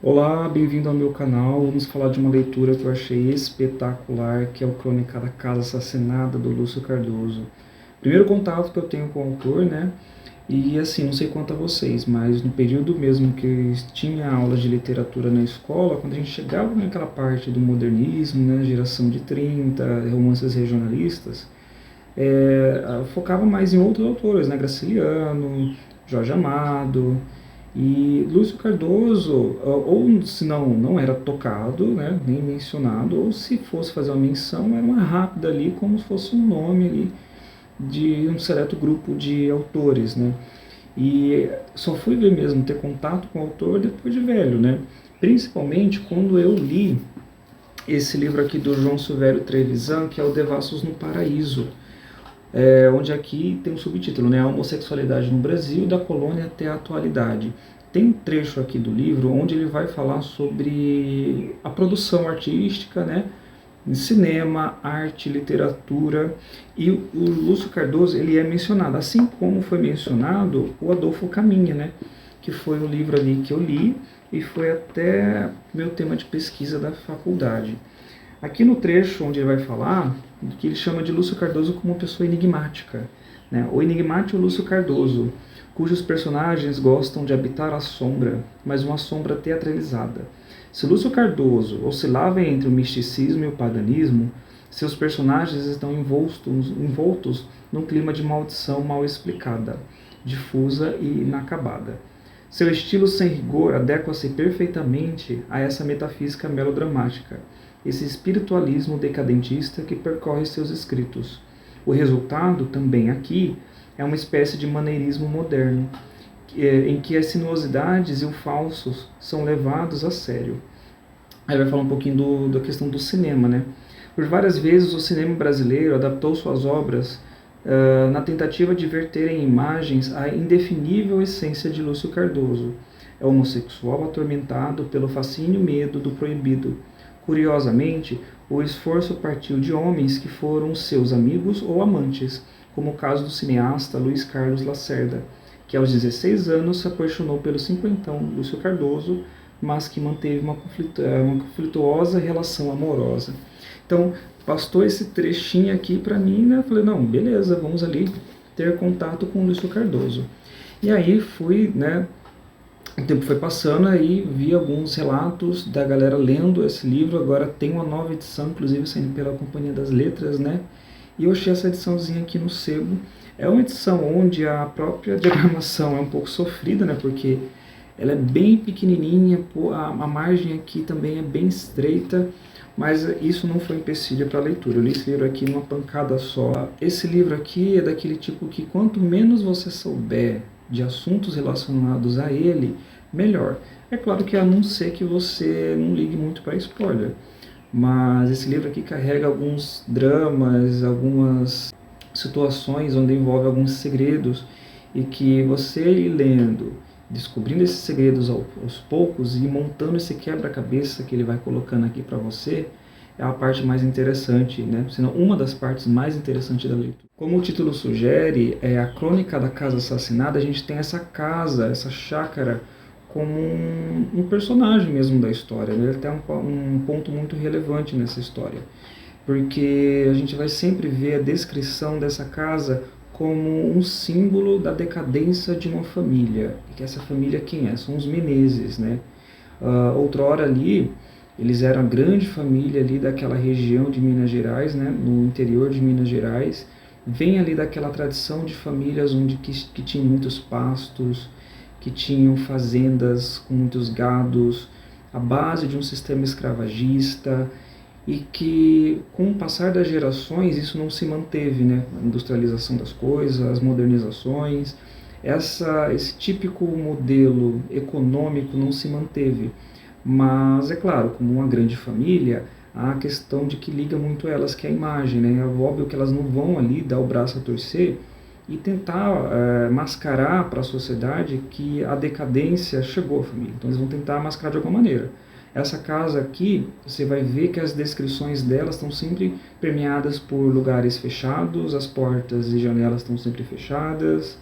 Olá, bem-vindo ao meu canal. Vamos falar de uma leitura que eu achei espetacular, que é o Crônica da Casa Assassinada, do Lúcio Cardoso. Primeiro contato que eu tenho com o autor, né? E assim, não sei quanto a vocês, mas no período mesmo que tinha aulas de literatura na escola, quando a gente chegava naquela parte do modernismo, né, geração de 30, romances regionalistas, focava mais em outros autores, né, Graciliano, Jorge Amado, e Lúcio Cardoso, ou se não era tocado, né, nem mencionado, ou se fosse fazer uma menção, era uma rápida ali, como se fosse um nome ali de um seleto grupo de autores, né. E só fui ver mesmo, ter contato com o autor depois de velho, né. Principalmente quando eu li esse livro aqui do João Silvério Trevisan, que é o Devassos no Paraíso, onde aqui tem um subtítulo, né, a homossexualidade no Brasil, da colônia até a atualidade. Tem um trecho aqui do livro onde ele vai falar sobre a produção artística, né, cinema, arte, literatura, e o Lúcio Cardoso ele é mencionado, assim como foi mencionado o Adolfo Caminha, né, que foi o livro ali que eu li e foi até meu tema de pesquisa da faculdade. Aqui no trecho onde ele vai falar, que ele chama de Lúcio Cardoso como pessoa enigmática, né? O enigmático Lúcio Cardoso, cujos personagens gostam de habitar a sombra, mas uma sombra teatralizada. Se Lúcio Cardoso oscilava entre o misticismo e o paganismo, seus personagens estão envoltos num clima de maldição mal explicada, difusa e inacabada. Seu estilo sem rigor adequa-se perfeitamente a essa metafísica melodramática, esse espiritualismo decadentista que percorre seus escritos. O resultado, também aqui, é uma espécie de maneirismo moderno, em que as sinuosidades e o falso são levados a sério. Aí vai falar um pouquinho da questão do cinema, né? Por várias vezes o cinema brasileiro adaptou suas obras na tentativa de verter em imagens a indefinível essência de Lúcio Cardoso. É homossexual atormentado pelo fascínio e medo do proibido. Curiosamente, o esforço partiu de homens que foram seus amigos ou amantes, como o caso do cineasta Luiz Carlos Lacerda, que aos 16 anos se apaixonou pelo cinquentão Lúcio Cardoso, mas que manteve uma conflituosa relação amorosa. Então, bastou esse trechinho aqui para mim, né? Eu falei, não, beleza, vamos ali ter contato com o Lúcio Cardoso. E aí fui, né? O tempo foi passando, aí vi alguns relatos da galera lendo esse livro. Agora tem uma nova edição, inclusive saindo pela Companhia das Letras, né? E eu achei essa ediçãozinha aqui no sebo. É uma edição onde a própria diagramação é um pouco sofrida, né? Porque ela é bem pequenininha, a margem aqui também é bem estreita, mas isso não foi empecilho para a leitura. Eu li esse livro aqui numa pancada só. Esse livro aqui é daquele tipo que quanto menos você souber de assuntos relacionados a ele, melhor. É claro que a não ser que você não ligue muito para spoiler, mas esse livro aqui carrega alguns dramas, algumas situações onde envolve alguns segredos e que você ir lendo, descobrindo esses segredos aos poucos e montando esse quebra-cabeça que ele vai colocando aqui para você, é a parte mais interessante, né? Senão uma das partes mais interessantes da leitura. Como o título sugere, é a Crônica da Casa Assassinada. A gente tem essa casa, essa chácara, como um personagem mesmo da história, né? Ele tem um ponto muito relevante nessa história, porque a gente vai sempre ver a descrição dessa casa como um símbolo da decadência de uma família. E que essa família quem é? São os Menezes, né? Outrora ali, eles eram a grande família ali daquela região de Minas Gerais, né? No interior de Minas Gerais. Vem ali daquela tradição de famílias onde que tinham muitos pastos, que tinham fazendas com muitos gados, a base de um sistema escravagista, e que com o passar das gerações isso não se manteve, né? A industrialização das coisas, as modernizações, esse típico modelo econômico não se manteve. Mas é claro, como uma grande família, há a questão de que liga muito elas, que é a imagem, né? É óbvio que elas não vão ali dar o braço a torcer e tentar mascarar para a sociedade que a decadência chegou à família. Então eles vão tentar mascarar de alguma maneira. Essa casa aqui, você vai ver que as descrições delas estão sempre permeadas por lugares fechados, as portas e janelas estão sempre fechadas,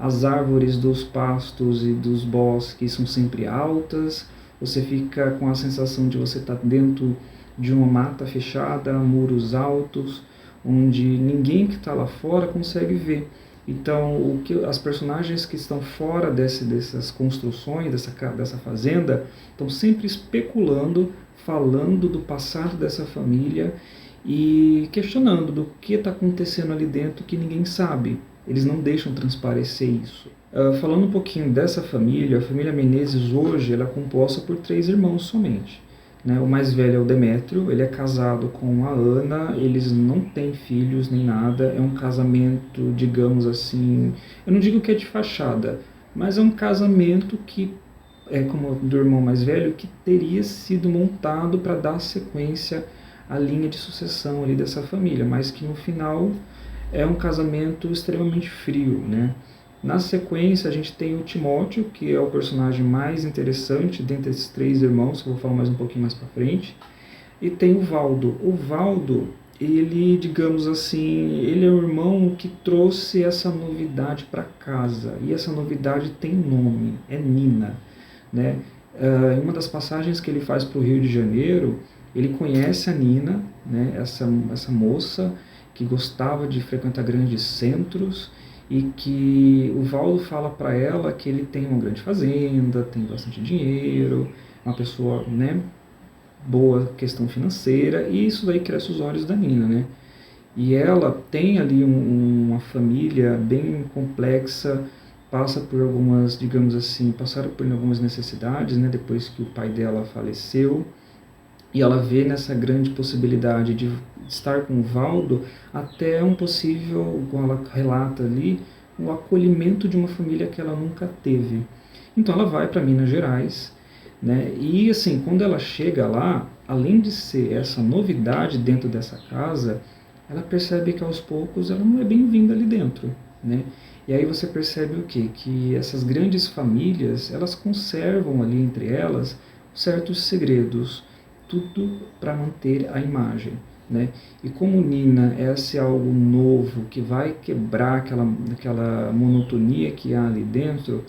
as árvores dos pastos e dos bosques são sempre altas, você fica com a sensação de você estar dentro de uma mata fechada, muros altos, onde ninguém que está lá fora consegue ver. Então, as personagens que estão fora dessas construções, dessa fazenda, estão sempre especulando, falando do passado dessa família e questionando do que está acontecendo ali dentro que ninguém sabe. Eles não deixam transparecer isso. Falando um pouquinho dessa família, a família Menezes hoje ela é composta por 3 irmãos somente. Né? O mais velho é o Demétrio, ele é casado com a Ana, eles não têm filhos nem nada, é um casamento, digamos assim, eu não digo que é de fachada, mas é um casamento que é como do irmão mais velho, que teria sido montado para dar sequência à linha de sucessão ali dessa família, mas que no final é um casamento extremamente frio, né? Na sequência, a gente tem o Timóteo, que é o personagem mais interessante dentre esses 3 irmãos, que eu vou falar mais um pouquinho mais para frente. E tem o Valdo. O Valdo, ele, digamos assim, ele é o irmão que trouxe essa novidade para casa. E essa novidade tem nome, é Nina. Né? Em uma das passagens que ele faz para o Rio de Janeiro, ele conhece a Nina, né? essa moça que gostava de frequentar grandes centros, e que o Valdo fala para ela que ele tem uma grande fazenda, tem bastante dinheiro, uma pessoa, né, boa questão financeira, e isso daí cresce os olhos da Nina, né? E ela tem ali uma família bem complexa, passa por algumas, digamos assim, passaram por algumas necessidades, né, depois que o pai dela faleceu, e ela vê nessa grande possibilidade de estar com o Valdo até um possível, como ela relata ali, o acolhimento de uma família que ela nunca teve. Então ela vai para Minas Gerais, né? E assim, quando ela chega lá, além de ser essa novidade dentro dessa casa, ela percebe que aos poucos ela não é bem-vinda ali dentro, né? E aí você percebe o quê? Que essas grandes famílias, elas conservam ali entre elas certos segredos, tudo para manter a imagem. Né? E como Nina é esse algo novo que vai quebrar aquela monotonia que há ali dentro,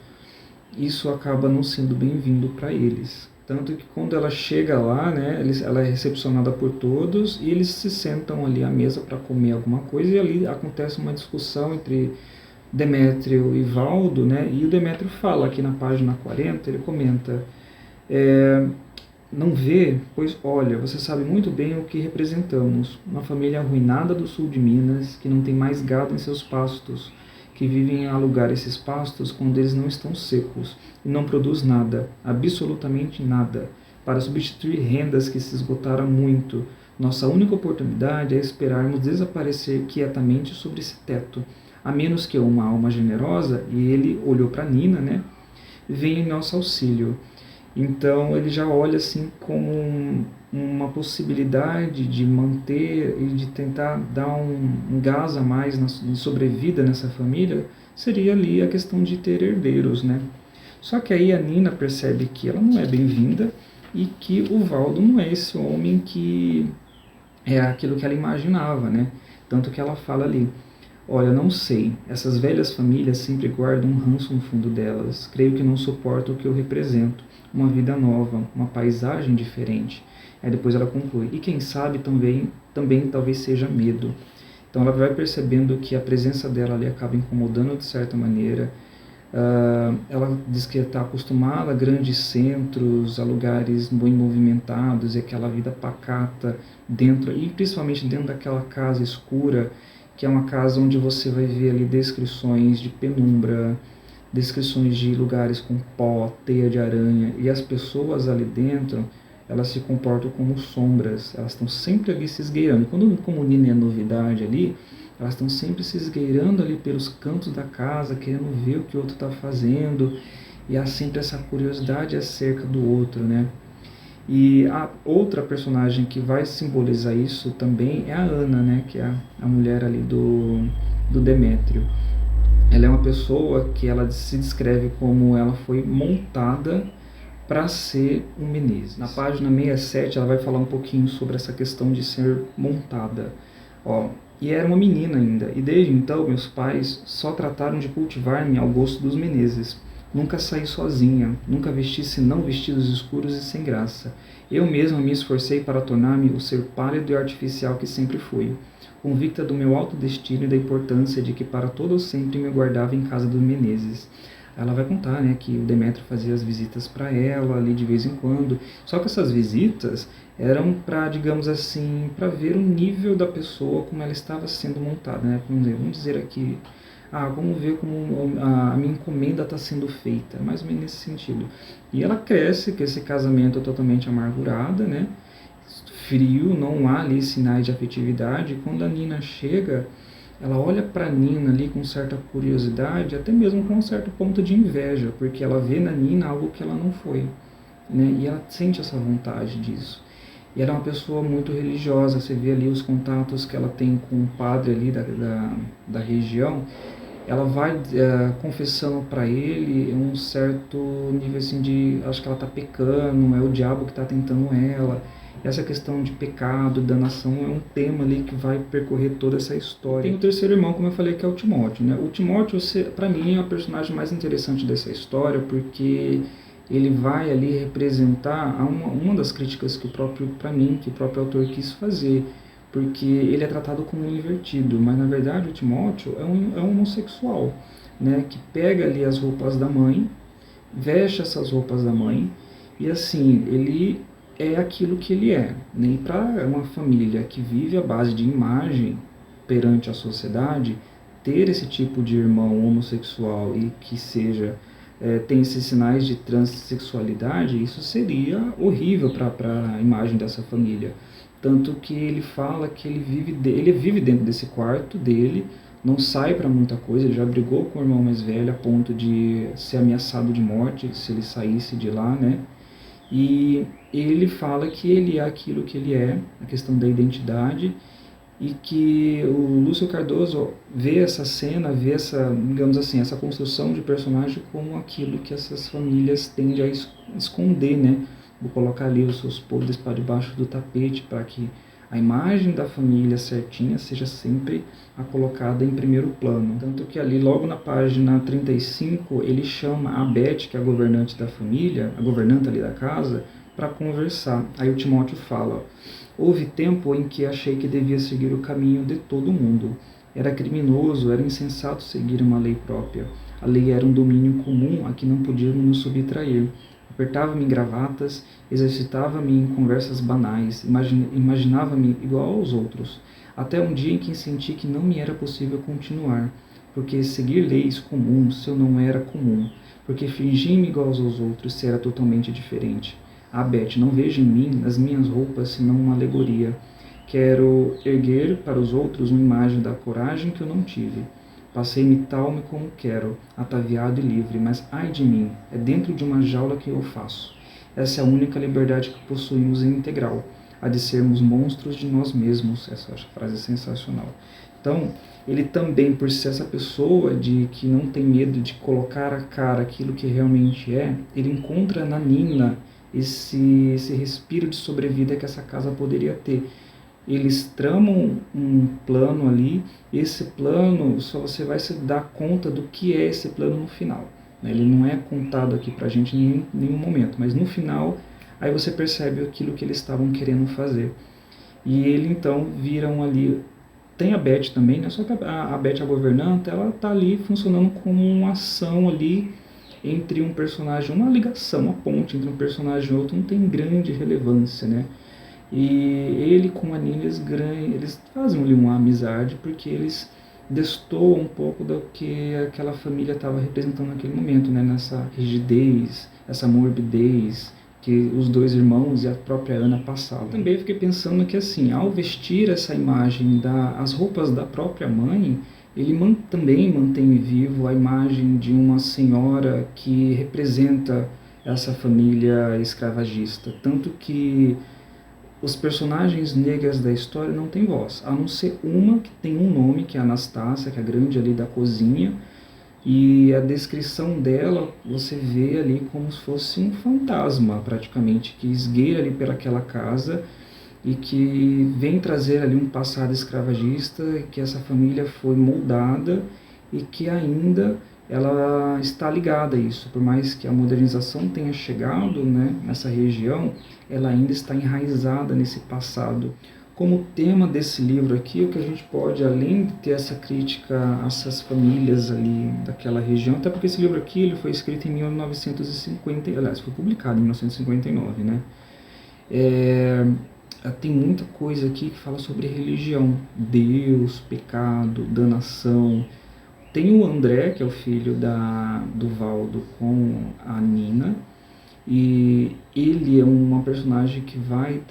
isso acaba não sendo bem-vindo para eles. Tanto que quando ela chega lá, né, ela é recepcionada por todos e eles se sentam ali à mesa para comer alguma coisa, e ali acontece uma discussão entre Demétrio e Valdo, né, e o Demétrio fala aqui na página 40, ele comenta: não vê, pois olha, você sabe muito bem o que representamos. Uma família arruinada do sul de Minas, que não tem mais gado em seus pastos, que vivem em alugar esses pastos quando eles não estão secos, e não produz nada, absolutamente nada, para substituir rendas que se esgotaram muito. Nossa única oportunidade é esperarmos desaparecer quietamente sobre esse teto, a menos que uma alma generosa, e ele olhou para Nina, né, venha em nosso auxílio. Então ele já olha assim como uma possibilidade de manter e de tentar dar um gás a mais de sobrevida nessa família, seria ali a questão de ter herdeiros, né? Só que aí a Nina percebe que ela não é bem-vinda e que o Valdo não é esse homem que é aquilo que ela imaginava, né? Tanto que ela fala ali: olha, não sei, essas velhas famílias sempre guardam um ranço no fundo delas, creio que não suportam o que eu represento, uma vida nova, uma paisagem diferente. Aí depois ela conclui: e quem sabe também talvez seja medo. Então ela vai percebendo que a presença dela ali acaba incomodando de certa maneira. Ela diz que está acostumada a grandes centros, a lugares bem movimentados, e aquela vida pacata dentro, e principalmente dentro daquela casa escura, que é uma casa onde você vai ver ali descrições de penumbra, descrições de lugares com pó, teia de aranha, e as pessoas ali dentro, elas se comportam como sombras, elas estão sempre ali se esgueirando. E quando como Nina é novidade ali, elas estão sempre se esgueirando ali pelos cantos da casa, querendo ver o que o outro está fazendo, e há sempre essa curiosidade acerca do outro, né? E a outra personagem que vai simbolizar isso também é a Ana, né? Que é a mulher ali do Demétrio. Ela é uma pessoa que ela se descreve como ela foi montada para ser um Menezes. Na página 67 ela vai falar um pouquinho sobre essa questão de ser montada. E era uma menina ainda, e desde então meus pais só trataram de cultivar-me ao gosto dos Menezes. Nunca saí sozinha, nunca vesti senão vestidos escuros e sem graça. Eu mesma me esforcei para tornar-me o ser pálido e artificial que sempre fui, convicta do meu alto destino e da importância de que para todo sempre me guardava em casa do Menezes. Ela vai contar, né, que o Demétrio fazia as visitas para ela ali de vez em quando, só que essas visitas eram para, digamos assim, para ver o nível da pessoa, como ela estava sendo montada, né? Vamos dizer aqui, vamos ver como a minha encomenda está sendo feita, mais ou menos nesse sentido. E ela cresce com esse casamento totalmente amargurada, né? Frio, não há ali sinais de afetividade. E quando a Nina chega, ela olha para a Nina ali com certa curiosidade, até mesmo com um certo ponto de inveja, porque ela vê na Nina algo que ela não foi, né? E ela sente essa vontade disso. E ela é uma pessoa muito religiosa, você vê ali os contatos que ela tem com o padre ali da região, ela vai confessando para ele um certo nível assim de, acho que ela está pecando, é o diabo que está tentando ela. Essa questão de pecado, danação, é um tema ali que vai percorrer toda essa história. Tem o terceiro irmão, como eu falei, que é o Timóteo, né? O Timóteo, para mim, é o personagem mais interessante dessa história, porque ele vai ali representar uma das críticas que o próprio, para mim, que o próprio autor quis fazer, porque ele é tratado como um invertido, mas na verdade o Timóteo é um homossexual, né, que pega ali as roupas da mãe, veste essas roupas da mãe, e assim, ele é aquilo que ele é, né? E para uma família que vive à base de imagem perante a sociedade, ter esse tipo de irmão homossexual e que seja tem esses sinais de transexualidade, isso seria horrível para a imagem dessa família. Tanto que ele fala que ele vive dentro desse quarto dele, não sai para muita coisa, ele já brigou com o irmão mais velho a ponto de ser ameaçado de morte se ele saísse de lá, né? E ele fala que ele é aquilo que ele é, a questão da identidade, e que o Lúcio Cardoso vê essa cena, vê essa, digamos assim, essa construção de personagem como aquilo que essas famílias tendem a esconder, né? Vou colocar ali os seus podres para debaixo do tapete para que a imagem da família certinha seja sempre a colocada em primeiro plano. Tanto que ali, logo na página 35, ele chama a Beth, que é a governante da família, a governanta ali da casa, para conversar. Aí o Timóteo fala: houve tempo em que achei que devia seguir o caminho de todo mundo. Era criminoso, era insensato seguir uma lei própria. A lei era um domínio comum a que não podíamos nos subtrair. Apertava-me em gravatas, exercitava-me em conversas banais, imaginava-me igual aos outros, até um dia em que senti que não me era possível continuar, porque seguir leis comuns se eu não era comum, porque fingir-me igual aos outros se era totalmente diferente. Beth, não vejo em mim, nas minhas roupas, senão uma alegoria. Quero erguer para os outros uma imagem da coragem que eu não tive. Passei-me tal-me como quero, ataviado e livre, mas ai de mim, é dentro de uma jaula que eu faço. Essa é a única liberdade que possuímos em integral, a de sermos monstros de nós mesmos. Essa frase é sensacional. Então, ele também, por ser essa pessoa de que não tem medo de colocar a cara aquilo que realmente é, ele encontra na Nina esse respiro de sobrevida que essa casa poderia ter. Eles tramam um plano ali, esse plano só você vai se dar conta do que é esse plano no final, né? Ele não é contado aqui pra gente em nenhum momento, mas no final aí você percebe aquilo que eles estavam querendo fazer. E ele então viram ali, tem a Beth também, né? Só que a Beth, a governanta, ela tá ali funcionando como uma ação ali entre um personagem, uma ligação, uma ponte entre um personagem e outro, não tem grande relevância, né? E ele com a Nina, eles fazem ali uma amizade, porque eles destoam um pouco do que aquela família estava representando naquele momento, né? Nessa rigidez, essa morbidez que os dois irmãos e a própria Ana passavam. Também fiquei pensando que, assim, ao vestir essa imagem as roupas da própria mãe, ele também mantém vivo a imagem de uma senhora que representa essa família escravagista. Tanto que os personagens negras da história não têm voz, a não ser uma que tem um nome, que é a Anastácia, que é a grande ali da cozinha, e a descrição dela, você vê ali como se fosse um fantasma, praticamente, que esgueira ali pelaquela casa e que vem trazer ali um passado escravagista, que essa família foi moldada e que ainda ela está ligada a isso. Por mais que a modernização tenha chegado, né, nessa região, ela ainda está enraizada nesse passado. Como tema desse livro aqui, o que a gente pode, além de ter essa crítica a essas famílias ali daquela região, até porque esse livro aqui ele foi escrito em 1950, aliás, foi publicado em 1959, né? Tem muita coisa aqui que fala sobre religião, Deus, pecado, danação. Tem o André, que é o filho do Valdo com a Nina, e ele é uma personagem que vai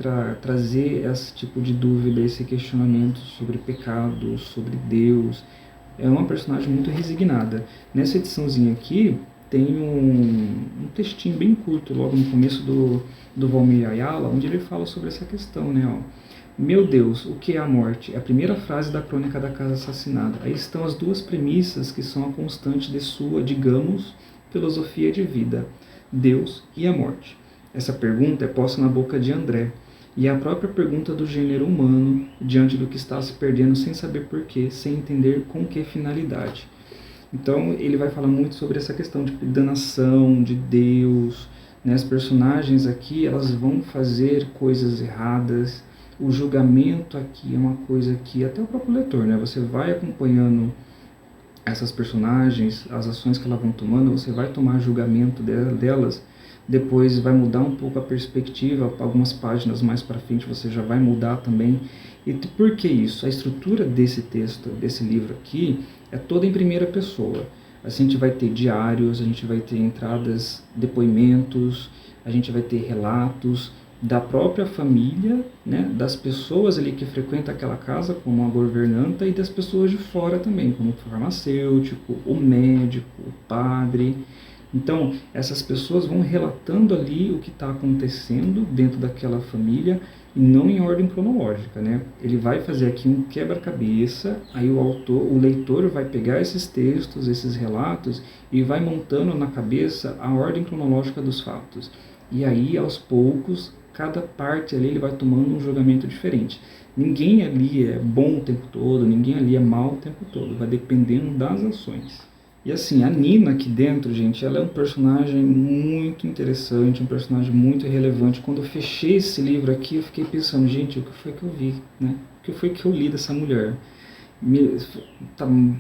trazer esse tipo de dúvida, esse questionamento sobre pecado, sobre Deus. É uma personagem muito resignada. Nessa ediçãozinha aqui, tem um textinho bem curto, logo no começo do Valmir Ayala, onde ele fala sobre essa questão, né? Ó. Meu Deus, o que é a morte? É a primeira frase da Crônica da Casa Assassinada. Aí estão as duas premissas que são a constante de sua, digamos, filosofia de vida. Deus e a morte. Essa pergunta é posta na boca de André, e é a própria pergunta do gênero humano diante do que está se perdendo sem saber porquê, sem entender com que finalidade. Então ele vai falar muito sobre essa questão de danação, de Deus, né? As personagens aqui elas vão fazer coisas erradas, o julgamento aqui é uma coisa que até o próprio leitor, né? Você vai acompanhando essas personagens, as ações que elas vão tomando, você vai tomar julgamento delas, depois vai mudar um pouco a perspectiva, algumas páginas mais para frente você já vai mudar também. E por que isso? A estrutura desse texto, desse livro aqui, é toda em primeira pessoa. A gente vai ter diários, a gente vai ter entradas, depoimentos, a gente vai ter relatos da própria família, né, das pessoas ali que frequentam aquela casa, como a governanta, e das pessoas de fora também, como o farmacêutico, o médico, o padre. Então, essas pessoas vão relatando ali o que está acontecendo dentro daquela família, e não em ordem cronológica, né? Ele vai fazer aqui um quebra-cabeça, aí o leitor vai pegar esses textos, esses relatos, e vai montando na cabeça a ordem cronológica dos fatos. E aí, aos poucos, cada parte ali ele vai tomando um julgamento diferente. Ninguém ali é bom o tempo todo, ninguém ali é mal o tempo todo, vai dependendo das ações. E assim, a Nina aqui dentro, gente, ela é um personagem muito interessante, um personagem muito relevante. Quando eu fechei esse livro aqui, eu fiquei pensando, gente, o que foi que eu vi, né? O que foi que eu li dessa mulher?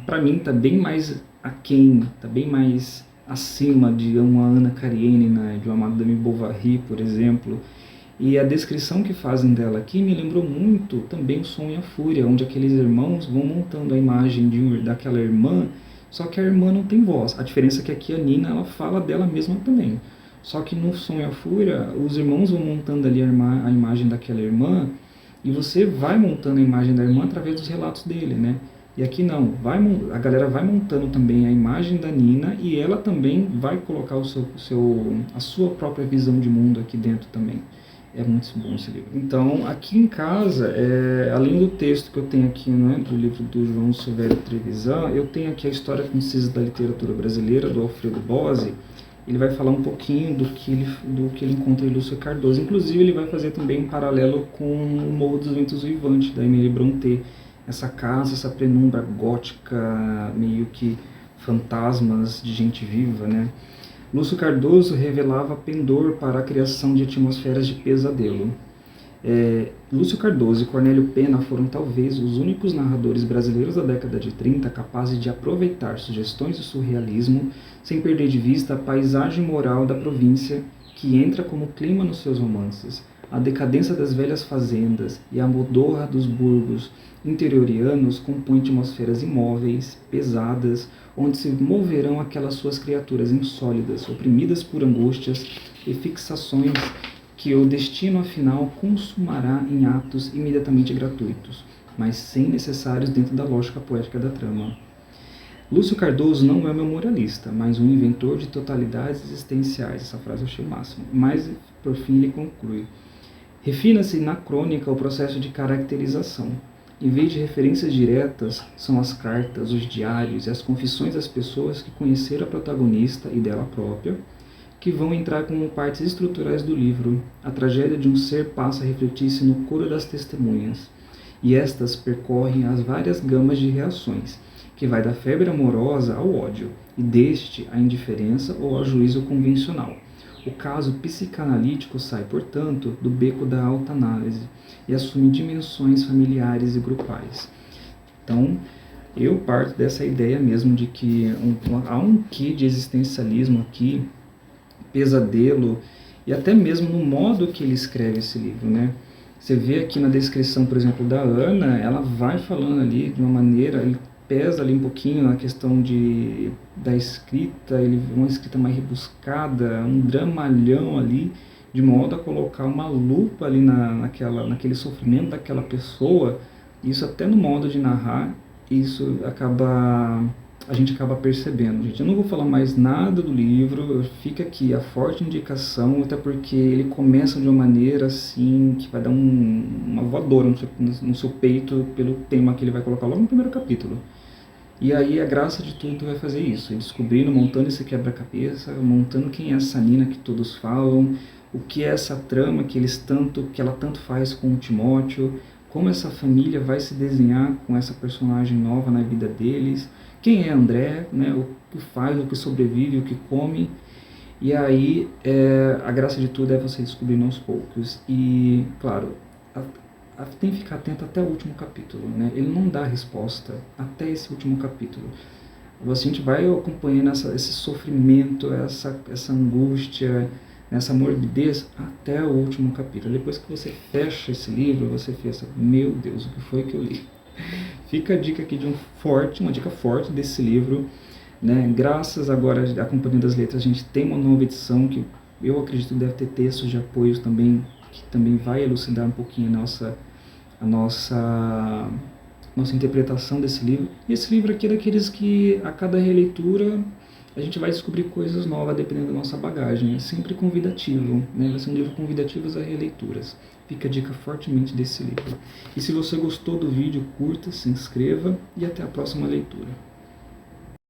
Pra mim, tá bem mais aquém, tá bem mais acima de uma Anna Karenina, de uma Madame Bovary, por exemplo. E a descrição que fazem dela aqui me lembrou muito também o Som e a Fúria, onde aqueles irmãos vão montando a imagem daquela irmã, só que a irmã não tem voz. A diferença é que aqui a Nina ela fala dela mesma também. Só que no Som e a Fúria, os irmãos vão montando ali a imagem daquela irmã, e você vai montando a imagem da irmã através dos relatos dele, né? E aqui não, a galera vai montando também a imagem da Nina, e ela também vai colocar a sua própria visão de mundo aqui dentro também. É muito bom esse livro. Então, aqui em casa, além do texto que eu tenho aqui, né, do livro do João Silvério Trevisan, eu tenho aqui a História Concisa da Literatura Brasileira, do Alfredo Bozzi. Ele vai falar um pouquinho do que ele encontra em Lúcio Cardoso. Inclusive, ele vai fazer também um paralelo com o Morro dos Ventos Uivantes, da Emily Brontë. Essa casa, essa penumbra gótica, meio que fantasmas de gente viva, né? Lúcio Cardoso revelava pendor para a criação de atmosferas de pesadelo. Lúcio Cardoso e Cornélio Pena foram talvez os únicos narradores brasileiros da década de 30 capazes de aproveitar sugestões do surrealismo sem perder de vista a paisagem moral da província que entra como clima nos seus romances. A decadência das velhas fazendas e a modorra dos burgos interiorianos compõem atmosferas imóveis, pesadas, onde se moverão aquelas suas criaturas insólidas, oprimidas por angústias e fixações que o destino afinal consumará em atos imediatamente gratuitos, mas sem necessários dentro da lógica poética da trama. Lúcio Cardoso não é um memorialista, mas um inventor de totalidades existenciais. Essa frase eu achei o máximo. Mas, por fim, ele conclui. Refina-se na crônica o processo de caracterização. Em vez de referências diretas, são as cartas, os diários e as confissões das pessoas que conheceram a protagonista e dela própria, que vão entrar como partes estruturais do livro. A tragédia de um ser passa a refletir-se no coro das testemunhas, e estas percorrem as várias gamas de reações. que vai da febre amorosa ao ódio, e deste à indiferença ou ao juízo convencional. O caso psicanalítico sai, portanto, do beco da autoanálise e assume dimensões familiares e grupais. Então, eu parto dessa ideia mesmo de que há um quê de existencialismo aqui, pesadelo, e até mesmo no modo que ele escreve esse livro, né? Você vê aqui na descrição, por exemplo, da Ana, ela vai falando ali de uma maneira, ele pesa ali um pouquinho na questão da escrita, uma escrita mais rebuscada, um dramalhão ali, de modo a colocar uma lupa ali naquele sofrimento daquela pessoa. Isso até no modo de narrar, isso a gente acaba percebendo. Gente, eu não vou falar mais nada do livro, fica aqui a forte indicação, até porque ele começa de uma maneira assim, que vai dar uma voadora no seu peito, pelo tema que ele vai colocar logo no primeiro capítulo. E aí a graça de tudo vai fazer isso, ele descobrindo, montando esse quebra-cabeça, montando quem é essa Nina que todos falam, o que é essa trama que ela tanto faz com o Timóteo, como essa família vai se desenhar com essa personagem nova na vida deles, quem é André, né, o que faz, o que sobrevive, o que come. E aí a graça de tudo é você descobrir aos poucos. E, claro, tem que ficar atento até o último capítulo, né? Ele não dá resposta até esse último capítulo. A gente vai acompanhando esse sofrimento, essa angústia, essa morbidez até o último capítulo. Depois que você fecha esse livro, você pensa, meu Deus, o que foi que eu li? Fica a dica aqui de uma dica forte desse livro, né? Graças agora à Companhia das Letras, a gente tem uma nova edição que eu acredito que deve ter textos de apoio também, que também vai elucidar um pouquinho a nossa interpretação desse livro. E esse livro aqui é daqueles que a cada releitura a gente vai descobrir coisas novas dependendo da nossa bagagem. É sempre convidativo, né? Vai ser um livro convidativo a releituras. Fica a dica fortemente desse livro. E se você gostou do vídeo, curta, se inscreva e até a próxima leitura.